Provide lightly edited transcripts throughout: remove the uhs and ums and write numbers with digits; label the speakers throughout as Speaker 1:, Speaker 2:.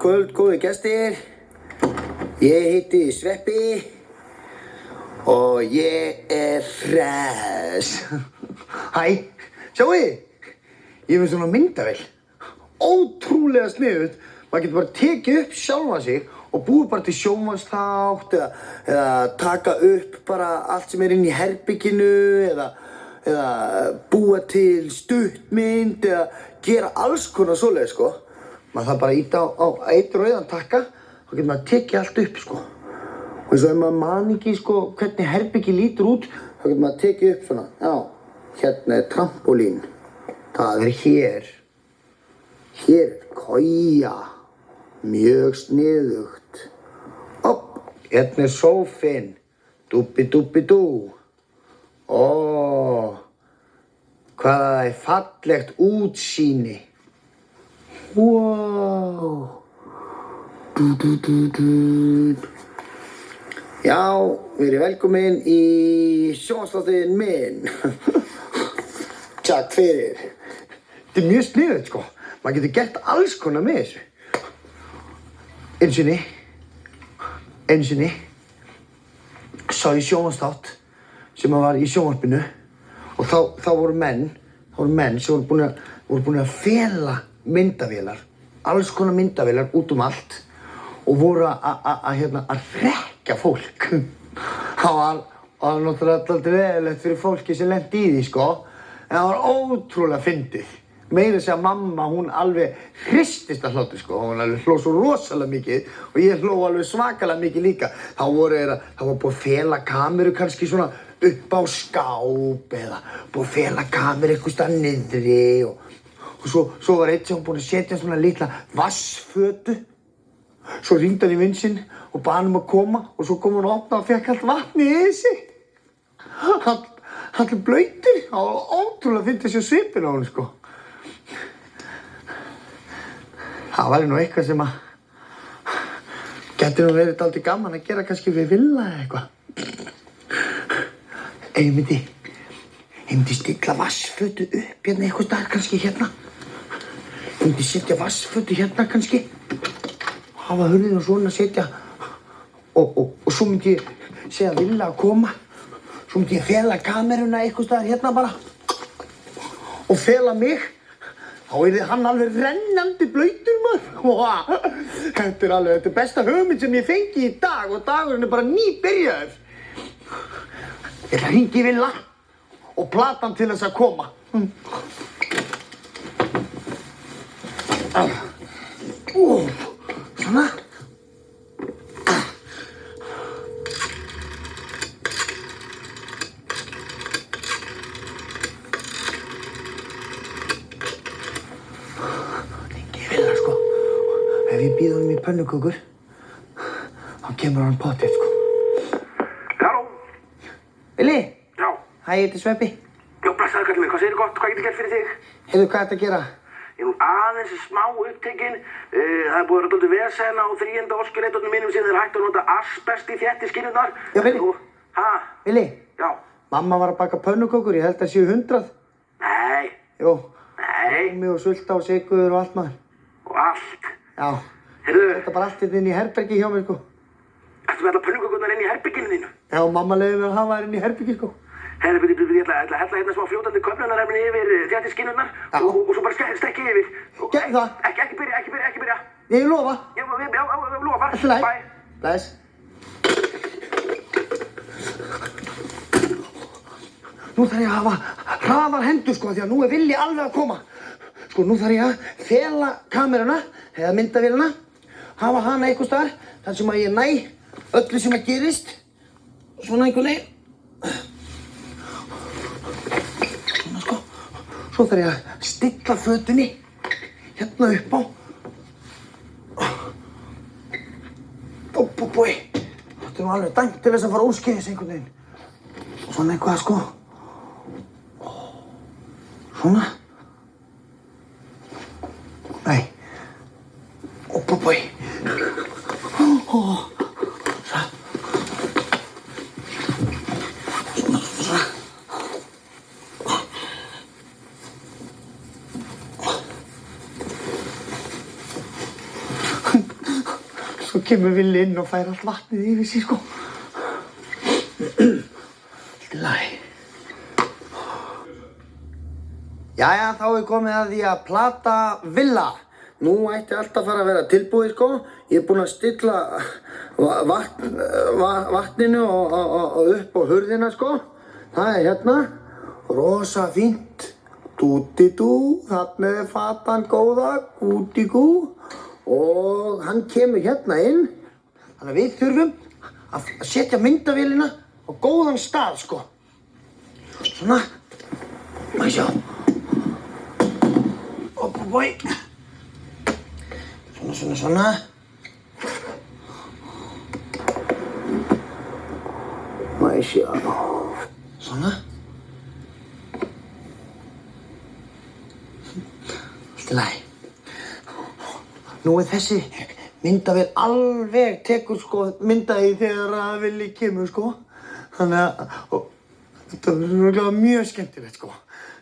Speaker 1: kvöld, góði gestir. Ég heiti Sveppi og ég hress. Hæ, sjáu þið? Ég er með svona myndavél. Ótrúlega sniðugt. Maður getur bara tekið upp sjálfan sig og búið bara til sjónvarpsþátt eða taka upp bara allt sem inn í herberginu eða búa til stuttmynd eða gera alls konar svoleiðis, sko. Maður þarf bara að ýta á einn rauðan takka, þá getur maður tekið allt upp, sko. Og eins og ef maður man ekki, sko, hvernig herbergi lítur út, þá getur maður tekið upp svona, já, hérna er trampólín, það er hér. Hér er koja, mjög sniðugt. Opp, hérna er sófinn, dúbbi-dúbbi-dú. Ó, hvað það er fallegt útsýni. Wow. Já, verið velkomin í sjónvarpsþáttinn minn. Takk fyrir. Þetta er mjög sniðugt, sko. Maður getur gert alls konar með þessu. Einu sinni sá ég sjónvarpsþátt sem var í sjónvarpinu og þá voru menn sem voru búin að fela myndavélar, alls konar myndavélar út allt og voru að hrekkja fólk. Það var náttúrulega alltaf veðilegt fyrir fólki sem lenti í því, sko, en það var ótrúlega fyndið. Meira að segja mamma, hún alveg hristist af hlátri, sko. Hún alveg hló svo rosalega mikið og ég hló alveg svakalega mikið líka. Þá var búið að fela kameru kannski svona upp á skáp eða búið að fela kameru einhvers staðar niðri og svo var einn sem var búinn að setja svona litla vassfötu. Svo hringdi hann í vin sinn og bað hann að koma og svo kom hann og opnaði og fékk allt vatnið í sig. Hann er blautur. Það var ótrúlega fyndið að sjá svipinn á honum, sko. Það væri nú eitthvað sem gæti nú verið dálítið gaman að gera kannski við Villa eða eitthvað. Ef ég myndi stilla vassfötu upp hérna eitthvað staðar kannski hérna. Ég myndi setja vassfötu hérna kannski. Hafa hurðina svona setja og svo myndi ég segja Villa að koma. Svo myndi ég fela kameruna eitthvað staðar hérna bara og fela mig. Þá yrði hann alveg rennandi blautur, maður. Þetta er besta hugmynd sem ég fengi í dag og dagurinn er bara nýbyrjaður. Ég ætla að hringja í Villa og plata hann til þess að koma. Svona. Ef ég býð honum í pönnukökur, þá kemur hann pottþétt, sko.
Speaker 2: Halló?
Speaker 1: Villi?
Speaker 2: Já.
Speaker 1: Hæ, ég heiti Sveppi.
Speaker 2: Já, blessaður kallinn minn, hvað segirðu gott? Hvað get ég gert fyrir þig?
Speaker 1: Heyrðu, hvað ertu að gera?
Speaker 2: Ég er nú aðeins smá upptekinn. Það er búið að vera dálítið vesen á 3. orkuleitunum mínum sem þeir hættu að nota asbest í þéttiskinnurnar.
Speaker 1: Já, Villi.
Speaker 2: Hæ?
Speaker 1: Villi?
Speaker 2: Já.
Speaker 1: Mamma var að baka pönnukökur, ég held að séu 100.
Speaker 2: Nei.
Speaker 1: Jú.
Speaker 2: Nei.
Speaker 1: Rómi og sulta og sykur og allt, maður.
Speaker 2: Og allt.
Speaker 1: Já.
Speaker 2: Heyrðu.
Speaker 1: Þetta bara allt inn í herbergi hjá mér, sko.
Speaker 2: Ertu með alla pönnukökurnar inn í herberginu þínu?
Speaker 1: Já, mamma leyfði mér að hafa þær inn í herbergi, sko.
Speaker 2: Heyrðu, ég ætla að hella hérna smá fljótandi köfnunarefni yfir þéttiskinnurnar og svo bara stekki yfir.
Speaker 1: Gerðu það.
Speaker 2: Ekki byrja.
Speaker 1: Ég lofa.
Speaker 2: Já, lofar.
Speaker 1: Bye. Bless. Nú þarf ég að hafa hraðar hendur, sko, því að nú er Villi alveg að koma. Sko, nú þarf ég að fela kameruna, eða myndavélina, hafa hana einhvers staðar, þar sem að ég næ öllu sem að gerist. Svona einhvern veginn. Svona, sko. Svo þarf ég að stilla fötunni hérna upp á. Búi. Þetta er nú alveg dæmt til þess að fara úrskeiðis einhvern veginn. Svona eitthvað, sko. Svona. Nei. Búi. Svona. kemur Villi inn og fær allt vatnið yfir sig, sko. Allt í lagi. Jæja, þá er komið að því að plata Villa. Nú ætti allt að fara að vera tilbúið, sko. Ég er búinn að stilla vatninu og upp á hurðina, sko. Það er hérna. Rosa fínt. Dúti-dú. Þarna er fatan góða. Gúti-gú. Og hann kemur hérna inn. Þannig að við þurfum að setja myndavélina á góðan stað, sko. Svona. Má ég sjá. Bói. Svona. Má ég sjá. Svona. Allt í lagi. Nú er þessi myndavél alveg tekur, sko, myndaði þegar að Villi kemur, sko. Þannig að þetta verður mjög skemmtilegt, sko.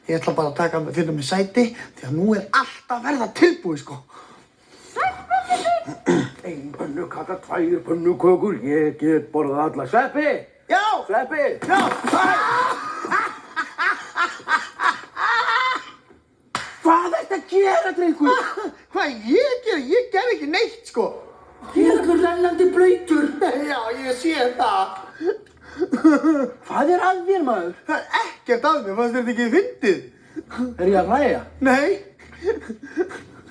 Speaker 1: Ég ætla bara að finna mig sæti, því að nú er allt að verða tilbúið, sko.
Speaker 2: Ein pönnukaka, 2 pönnukökur, ég get borðað alla. Sveppi!
Speaker 1: Já!
Speaker 2: Sveppi!
Speaker 1: Já!
Speaker 2: Hvað ertu að gera, drengur?
Speaker 1: Hvað ég gera? Ég ger ekki neitt, sko.
Speaker 2: Ég er allur rennandi blautur.
Speaker 1: Já, ég sé það.
Speaker 2: Hvað er að þér, maður?
Speaker 1: Það er ekkert að mér, fannst þetta ekki fyndið?
Speaker 2: Er ég að hlæja?
Speaker 1: Nei.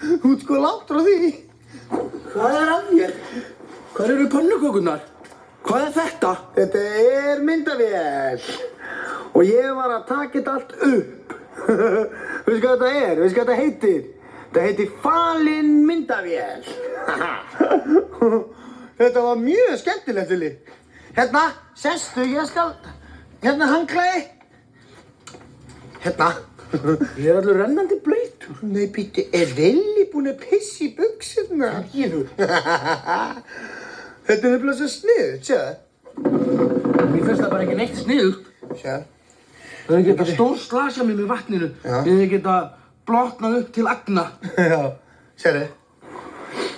Speaker 1: Þú ert sko langt frá því.
Speaker 2: Hvað er að þér? Hvar eru pönnukökurnar? Hvað er þetta?
Speaker 1: Þetta er myndavél. Og ég var að taka þetta allt upp. Veistu hvað þetta er? Veistu hvað þetta heitir? Þetta heitir falin myndavél. Þetta var mjög skemmtilegt, Villi. Hérna, sestu, ég skal... Hérna handklæði. Hérna.
Speaker 2: Ég er allur rennandi blautur.
Speaker 1: Nei, býttu, er Villi búinn að pissa í buxurnar?
Speaker 2: Ég.
Speaker 1: Þetta er nefnilega svo sniðugt, sjáðu.
Speaker 2: Mér finnst það bara ekki neitt sniðugt.
Speaker 1: Sjáðu.
Speaker 2: Það geta stórslasað mig með vatninu.
Speaker 1: Já.
Speaker 2: Það geta blotnað upp til agna.
Speaker 1: Já, sérðu.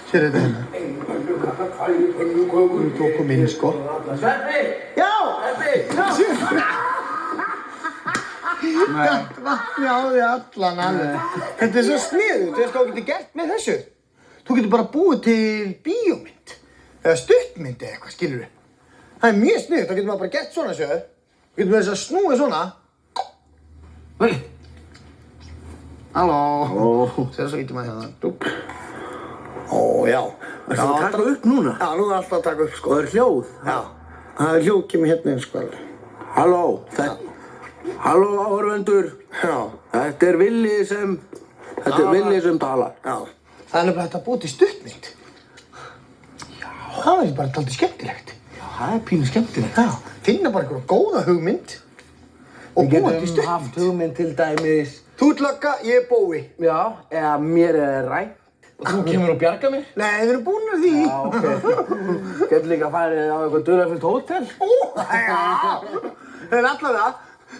Speaker 1: Sérðu þetta hérna.
Speaker 2: Ein pönnukaka, 2 pönnukökur.
Speaker 1: Við tókum inn, sko.
Speaker 2: Sveppi!
Speaker 1: Já!
Speaker 2: Sveppi!
Speaker 1: Þetta vatni á því allan alveg. Þetta er svo sniðugt, þú veist hvað þú getur gert með þessu? Þú getur bara búið til bíómynd. Eða stuttmynd eða eitthvað, skilur við. Það er mjög sniðugt, þá getur maður bara gert svona, sjöðu. Þú getur með þess að snúið svona.
Speaker 2: Hei!
Speaker 1: Halló. Sér svo ítum að hérna. Dúp. Ó, já.
Speaker 2: Það er að taka upp núna?
Speaker 1: Já, nú er alltaf að taka upp, sko.
Speaker 2: Og það er hljóð?
Speaker 1: Já. Það er hljóð kemur hérna inn, sko.
Speaker 2: Halló. Halló, áhorfendur.
Speaker 1: Já.
Speaker 2: Þetta er Villi sem... Þetta er Villi sem talar.
Speaker 1: Já. Það er nefnilega hægt að búið til stuttmynd. Já. Það er bara dálítið skemmtilegt.
Speaker 2: Já, það er pínu skemmtilegt.
Speaker 1: Já. Finna bara einhverja góða hugmynd. Og búið til
Speaker 2: Við getum
Speaker 1: stuttmynd.
Speaker 2: haft hugmynd til dæmis...
Speaker 1: Þú ert lögga, ég er bói.
Speaker 2: Já, eða mér er rænt. Og þú kemur og bjargar mér?
Speaker 1: Nei, við erum búin að því.
Speaker 2: Já, ok. Getur líka farið á eitthvað dularfullt hótel.
Speaker 1: Ó, já. En allavega,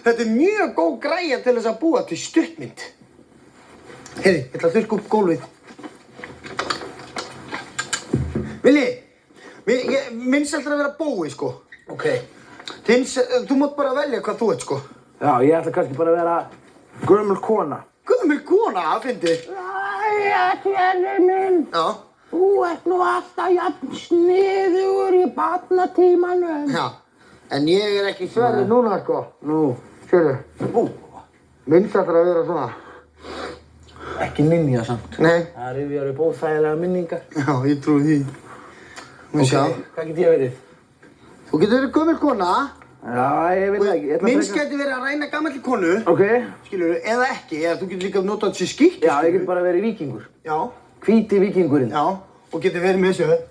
Speaker 1: þetta er mjög góð græja til þess að búa til stuttmynd. Heiði, ég ætla að þurrka upp gólfið. Villi, minnst ætlar að vera bói, sko.
Speaker 2: Ok.
Speaker 1: Þú mátt bara velja hvað þú ert, sko.
Speaker 2: Já, ég ætla kannski bara að vera gömul kona.
Speaker 1: Gömul kona, það fyndið.
Speaker 2: Jæja, Kjærri minn.
Speaker 1: Já.
Speaker 2: Þú ert nú alltaf jafn sniðugur í barnatímanum.
Speaker 1: Já. En ég er ekki Sverrir núna, sko.
Speaker 2: Nú.
Speaker 1: Sérðu. Minnst ætlar að vera svona.
Speaker 2: Ekki ninja samt.
Speaker 1: Nei.
Speaker 2: Það rifjar upp óþægilega minningar.
Speaker 1: Já, ég trúi því. Nú sjá.
Speaker 2: Hvað get ég verið?
Speaker 1: Þú getur verið gömul kona.
Speaker 2: Já, ég veit það ekki.
Speaker 1: Minnst geti verið að ræna gamalli konu.
Speaker 2: Ok.
Speaker 1: Skilurðu, eða ekki, eða þú getur líka notað þessi skikki.
Speaker 2: Já, ég get bara verið víkingur.
Speaker 1: Já.
Speaker 2: Hvíti víkingurinn.
Speaker 1: Já, og getur verið með þessu.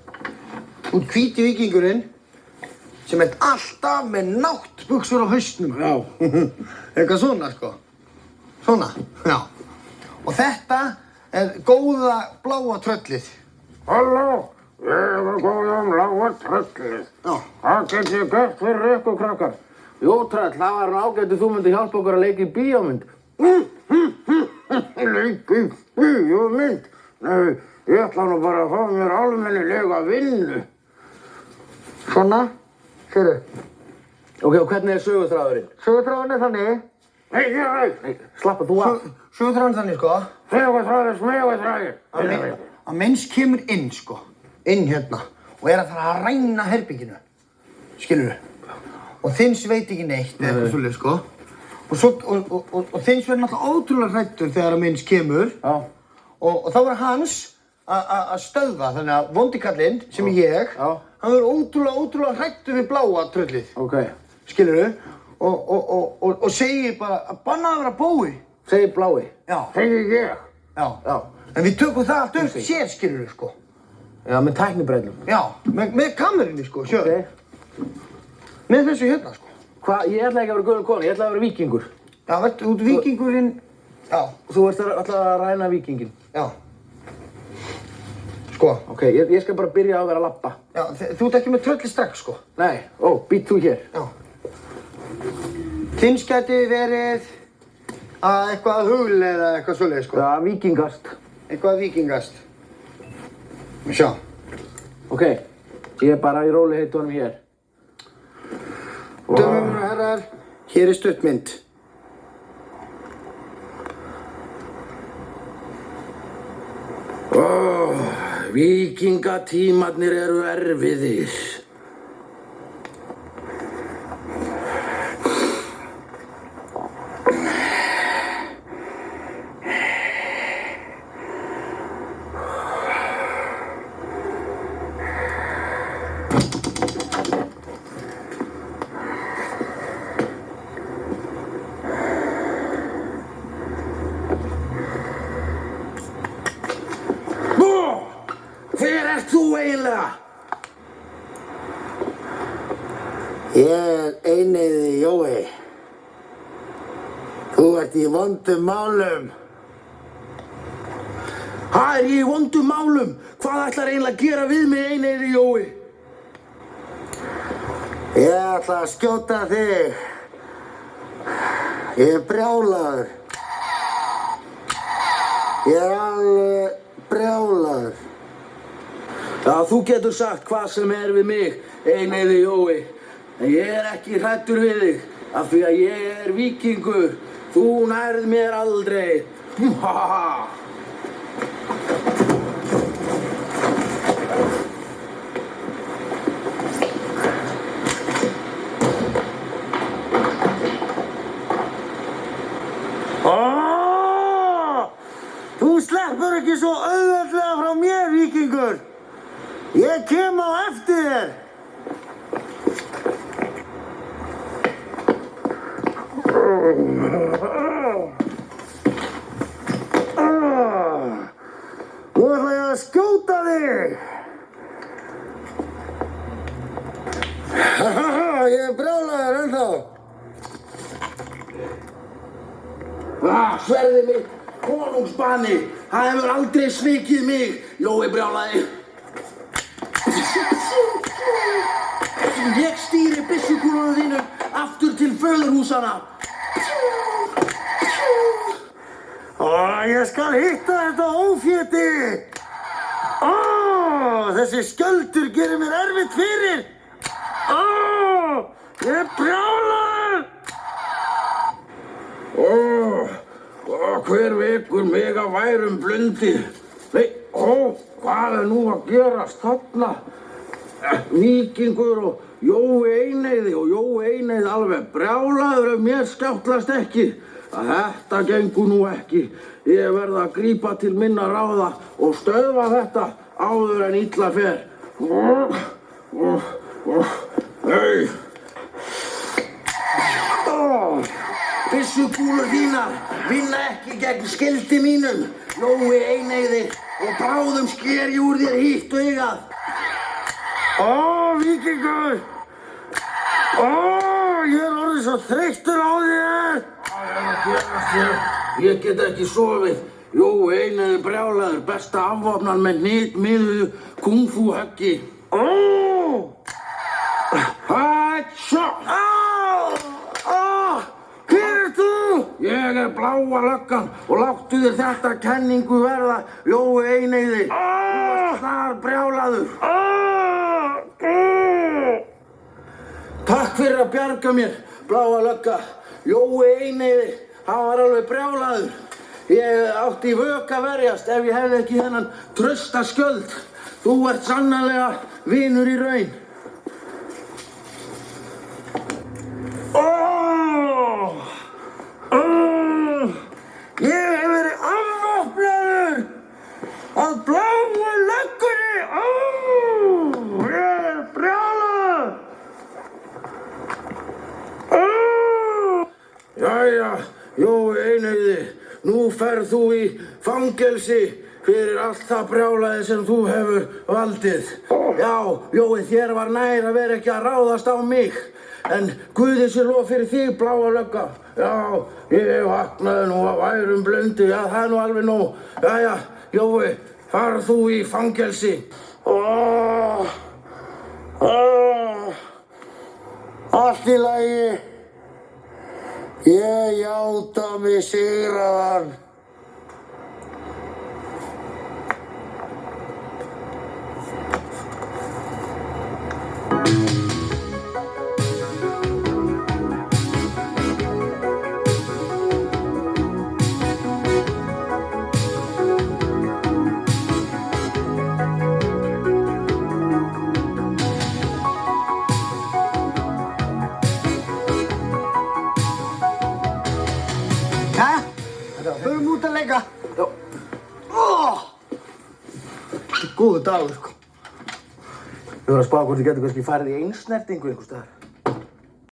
Speaker 1: Þú ert hvíti víkingurinn sem ert alltaf með náttbuxur á hausnum.
Speaker 2: Já.
Speaker 1: Eitthvað svona, sko. Svona, já. Og þetta er góða bláa tröllið.
Speaker 2: Halló, ég er góða bláa tröllið.
Speaker 1: Já.
Speaker 2: Hvað get ég gert fyrir ykkur, krakkar? Jú, tröll, það var ágætt þú myndi hjálpa okkur að leika í bíómynd. Leika í bíómynd? Nei, ég ætla nú bara að fá mér almennilega vinnu.
Speaker 1: Svona, sérðu.
Speaker 3: Ok, og hvernig er sögutráðurinn?
Speaker 1: Sögutráðurinn er þannig.
Speaker 3: Nei, slappa þú af.
Speaker 1: Sögutráðurinn er þannig, sko.
Speaker 3: Sögutráður.
Speaker 1: Að menns kemur inn, sko. Inn hérna. Og er að fara að ræna herbygginu. Skilurðu? Og þins veit ekki neitt, eða eitthvað svolítið, sko. Og þins verður náttúrulega ótrúlega hræddur þegar að menns kemur.
Speaker 3: Já.
Speaker 1: Og þá verður hans að stöðva, þannig að vondikallinn, sem er ég, hann verður ótrúlega hræddur við bláa tröllið.
Speaker 3: Ok.
Speaker 1: Skilurðu? Og segir bara að banna að vera bói.
Speaker 3: Segir blái?
Speaker 1: Já.
Speaker 3: Segir ég?
Speaker 1: Já. En við tökum það allt upp sér, skilurðu, sko.
Speaker 3: Já, með tæknibrellum.
Speaker 1: Já, með kamerunni, sko, sjáðu. Með þessu hérna, sko.
Speaker 3: Hvað? Ég ætla ekki að vera gömul kona, ég ætla að vera víkingur.
Speaker 1: Já, þú ert víkingurinn. Já.
Speaker 3: Þú ert alltaf að ræna víkinginn.
Speaker 1: Já. Sko.
Speaker 3: Ok, ég skal bara byrja á að vera að labba.
Speaker 1: Já, þú ert ekki með trölli strax, sko.
Speaker 3: Nei, být þú hér.
Speaker 1: Já. Þins gæti verið að eitthvað hugl eða eitthvað svoleiðis, sko.
Speaker 3: Já, víkingast.
Speaker 1: Eitthvað víkingast. Sjá.
Speaker 3: Ok, ég er bara í róliheitunum hér.
Speaker 1: Dömur og herrar, hér er stuttmynd.
Speaker 3: Víkingatímarnir eru erfiðir. Hver ert þú eiginlega?
Speaker 1: Ég er Eineyði Jói. Þú ert í vondum málum.
Speaker 3: Er ég í vondum málum? Hvað ætlar eiginlega að gera við mig, Eineyði Jói?
Speaker 1: Ég ætla að skjóta þig. Ég er brjálaður. Ég er alveg brjálaður.
Speaker 3: Já, þú getur sagt hvað sem er við mig, Eineyði Jói. En ég er ekki hræddur við þig, af því að ég er víkingur. Þú nærð mér aldrei.
Speaker 1: Þú sleppur ekki svo auðveldlega frá mér, víkingur. Ég kem á eftir þér. Nú ætla ég að skjóta þig. Ég er brjálaður ennþá.
Speaker 3: Sverðið mitt, konungsbani, það hefur aldrei svikið mig, Jói brjálaði. Ég stýri byssukúlunum þínum aftur til föðurhúsanna.
Speaker 1: Ég skal hitta þetta óféti. Þessi skjöldur gerir mér erfitt fyrir. Ég er brjálaður.
Speaker 3: Hver vekur mig að værum blundi? Nei, hvað er nú að gerast þarna? Víkingur og Jói Eineyði og Jói Eineyði alveg brjálaður ef mér skjáttlast ekki. Þetta gengur nú ekki. Ég verð að grípa til minna ráða og stöðva þetta áður en illa fer. Nei. Byssukúlur þínar vinna ekki gegn skildi mínum, Jói Eineyði, og bráðum sker ég úr þér hýtt augað.
Speaker 1: Víkingur! Ég er orðinn svo þreyttur á þér!
Speaker 3: Ég get ekki sofið. Jói Eineyði brjálaður, besta afvopnan með hnitmiðuðu kungfú höggi. Hætsa!
Speaker 1: Hver ert þú?
Speaker 3: Ég er bláa löggan og láttu þér þetta kenningu verða, Jói Eineyði. Þú ert þar brjálaður. fyrir að bjarga mér, bláa lögga. Jói eineyði, hann var alveg brjálaður. Ég átti í vök að verjast ef ég hefði ekki þennan trausta skjöld. Þú ert sannarlega vinur í raun. Ég hef verið afvopnaður að bláu löggunni. Ég er brjálaður. Jæja, Jói eineyði, nú ferð þú í fangelsi fyrir allt það brjálæði sem þú hefur valdið. Já, Jói, þér var nær að vera ekki að ráðast á mig. En Guði sé lof fyrir þig, bláa lögga. Já, ég vaknaði nú af værum blundi, já, það er nú alveg nóg. Jæja, Jói, farð þú í fangelsi.
Speaker 1: Allt í lagi. Ég játa mig sigraðan. Förum út að leika.
Speaker 3: Já.
Speaker 1: Þetta er góður dagur, sko.
Speaker 3: Ég var að spá hvort þið getur kannski farið í einsnertingu einhvers staðar.